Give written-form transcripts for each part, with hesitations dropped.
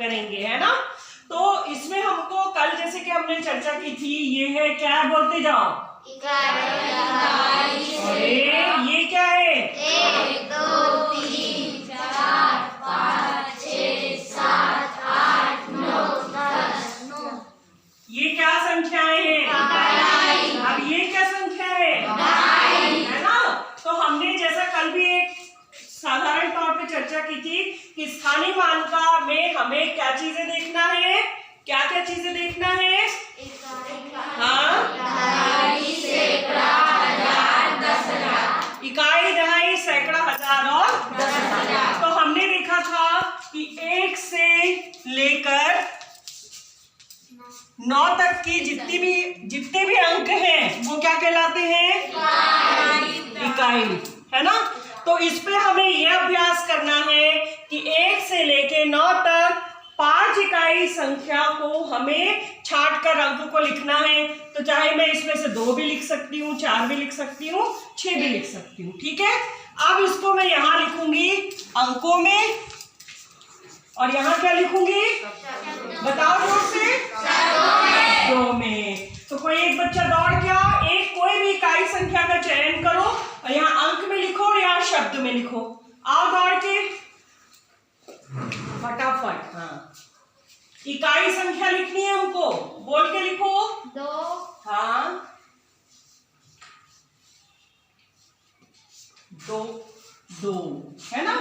करेंगे, है ना। तो इसमें हमको कल जैसे कि हमने चर्चा की थी, ये है क्या, बोलते जाओ। अरे ये क्या है? 1 2 3 4 5 6 7 8 9 10। ये क्या संख्याएं हैं? अब ये क्या संख्या है ना। तो हमने जैसा कल भी एक साधारण तौर पे चर्चा की थी कि स्थानीय मानका में हमें क्या चीजें देखना है, क्या क्या चीजें देखना है। हाँ, दहाई, सैकड़ा, हजार, 10,000। इकाई, दहाई, सैकड़ा, हजार और 10,000। तो हमने देखा था कि 1 से लेकर 9 तक की जितने भी अंक हैं वो क्या कहलाते हैं? इकाई, है ना। तो इस पे हमें यह अभ्यास करना है कि 1 से लेके 9 तक 5 इकाई संख्या को हमें छांट कर अंक को लिखना है। तो चाहे मैं इसमें से 2 भी लिख सकती हूँ, 4 भी लिख सकती हूँ, 6 भी लिख सकती हूँ, ठीक है। अब इसको मैं यहाँ लिखूंगी अंकों में, और यहाँ क्या लिखूंगी, बताओ जोर से, शब्दों में। तो कोई एक बच्चा दौड़ के आओ, एक कोई भी इकाई संख्या का चयन करो और यहाँ अंक में लिखो और यहाँ शब्द में लिखो। आओ दौड़ के, फटाफट। हाँ, इकाई संख्या लिखनी है हमको, बोल के लिखो। 2। हाँ, 2 है ना,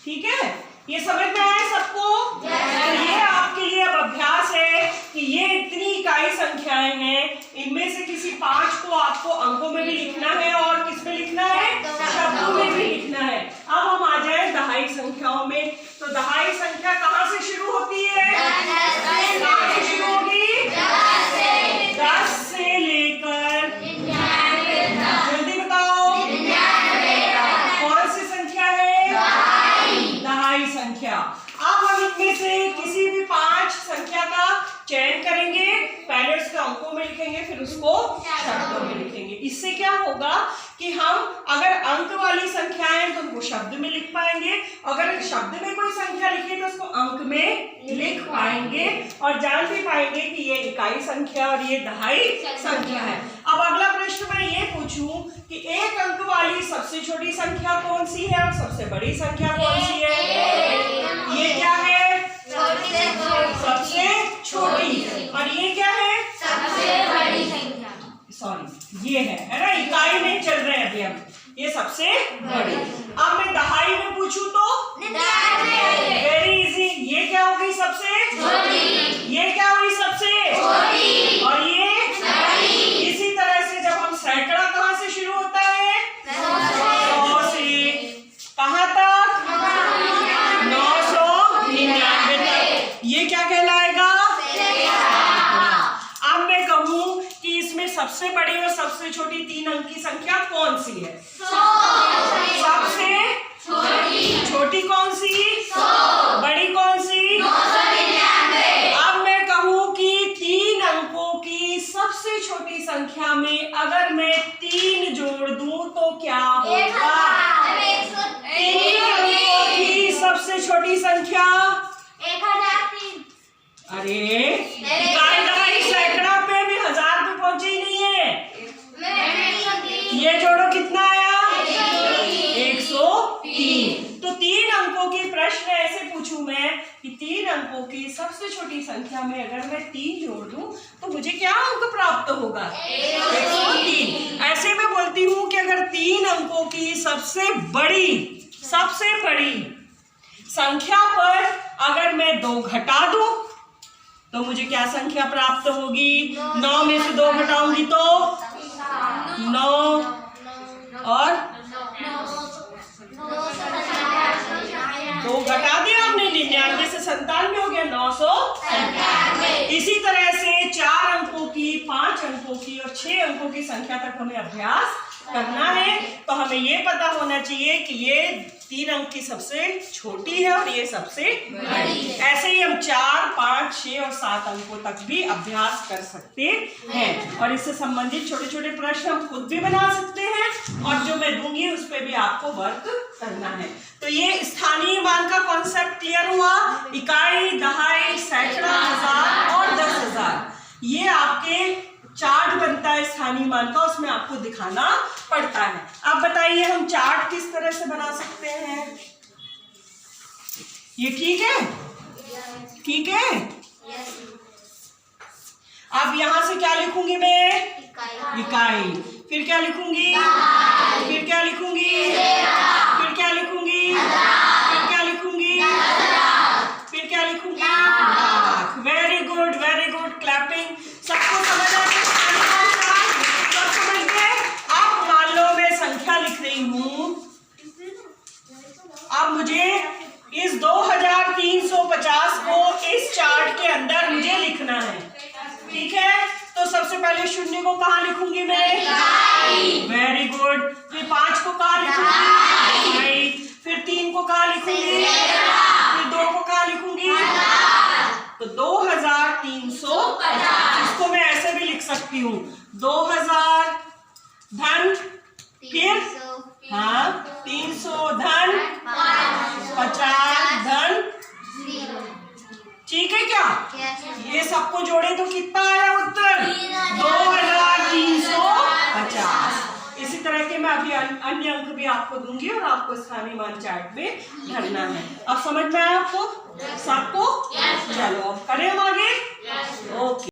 ठीक है। ये समझ में आया सबको? तो ये आपके लिए अब अभ्यास है कि ये इतनी इकाई संख्याएं हैं, इनमें से किसी 5 को आपको अंकों में भी लिखना है और किस में लिखना है, शब्दों में भी लिखना है। अब हम आ जाए दहाई संख्याओं में। तो दहाई संख्या कहाँ से शुरू होती है? कहाँ से शुरू होगी? 10 से लेकर 99। जल्दी बताओ, कौन सी संख्या है? दहाई संख्या। अब हम इनमें से किसी भी 5 संख्या का चयन करेंगे, पहले उसको अंकों में लिखेंगे, फिर उसको शब्दों में लिखेंगे। इससे क्या होगा कि हम अगर अंक वाली संख्या है तो उनको शब्द में लिख पाएंगे, अगर शब्द में कोई संख्या लिखी तो उसको अंक में लिख पाएंगे और जान भी पाएंगे कि ये इकाई संख्या और ये दहाई संख्या है। अब अगला प्रश्न मैं ये पूछूं कि एक अंक वाली सबसे छोटी संख्या कौन सी है और सबसे बड़ी संख्या कौन सी है? ये क्या है? सबसे छोटी। और ये क्या है? सबसे बड़ी संख्या। सॉरी, ये है ना, इकाई में चल रहे हैं अभी हम, ये सबसे बड़ी। अब मैं दहाई में पूछूं तो 99। Very easy. ये क्या हो गई? सबसे छोटी। ये क्या हुई? सबसे छोटी। और ये बड़ी। इसी तरह से जब हम सैकड़ा कहाँ से शुरू होता है? 100 से कहाँ तक? 999 तक। ये क्या कहलाएगा? अब मैं कहूँ कि इसमें सबसे बड़ी और सबसे छोटी 3 अंक की संख्या कौन सी है? सबसे छोटी कौन सी? बड़ी कौन सी? 999। अब मैं कहूँ कि 3 अंकों की सबसे छोटी संख्या में अगर मैं 3 जोड़ दूं तो क्या होगा? 3 अंकों की सबसे छोटी संख्या 1003। अरे इकाई, दहाई, सैकड़ा पे भी 1000 पे पहुंचे ही नहीं है। ये जोड़ो कितना आया? 103। तो 3 अंकों की प्रश्न ऐसे पूछूं मैं कि 3 अंकों की सबसे छोटी संख्या में अगर मैं 3 जोड़ दूं तो मुझे क्या अंक प्राप्त होगा? 103। ऐसे मैं बोलती हूं कि अगर 3 अंकों की सबसे बड़ी संख्या पर अगर मैं 2 घटा दूं तो मुझे क्या संख्या प्राप्त होगी? 9 में से 2 घटाऊंगी तो 9 और 2 घटा दिया हमने, 99 से 97 हो गया, 997। इसी तरह से 4 अंकों की, 5 अंकों की और 6 अंकों की संख्या तक हमें अभ्यास करना है। तो हमें ये पता होना चाहिए कि ये 3 अंक की सबसे छोटी है और ये सबसे बड़ी है। ऐसे ही हम 4, 5, 6 और 7 अंकों तक भी अभ्यास कर सकते हैं और इससे संबंधित छोटे छोटे प्रश्न हम खुद भी बना सकते हैं और जो मैं दूंगी उस पर भी आपको वर्क करना है। तो ये स्थानीय मान का कॉन्सेप्ट क्लियर हुआ। हुआ? इकाई, दहाई, सैकड़ा, हजार और 10,000। ये आपके चार्ट बनता है स्थानीय मान का, उसमें आपको दिखाना पड़ता है। अब बताइए हम चार्ट किस तरह से बना सकते हैं? ये ठीक है? ठीक है। अब यहां से क्या लिखूंगी मैं? इकाई। फिर क्या लिखूंगी? फिर क्या लिखूंगी? फिर क्या लिखूंगी? फिर क्या लिखूंगी? फिर क्या लिखूंगी? Lakh. Very good, very good, clapping. सबको समझ आ गया? सब समझ गए? अब मान लो मैं संख्या लिख रही हूं। अब मुझे इस 2350 को इस चार्ट के अंदर मुझे लिखना है, ठीक है? तो सबसे पहले शून्य को कहाँ लिखूंगी मैं? Very good. फिर 5 को कहाँ लिखूंगी? फिर 3 को कहाँ लिखूंगी? फिर 2 को कहाँ लिखूंगी? तो 2350। इसको मैं ऐसे भी लिख सकती हूँ, 2000 धन, फिर 300 धन, 50 धन। ठीक है क्या? ये सबको जोड़े तो कितना आया उत्तर? 2350। इसी तरह के मैं अभी अन्य अंक भी आपको दूंगी और आपको स्थानीय मान चार्ट में भरना है। अब समझ में आया आपको सबको? चलो अब करें हम आगे। ओके।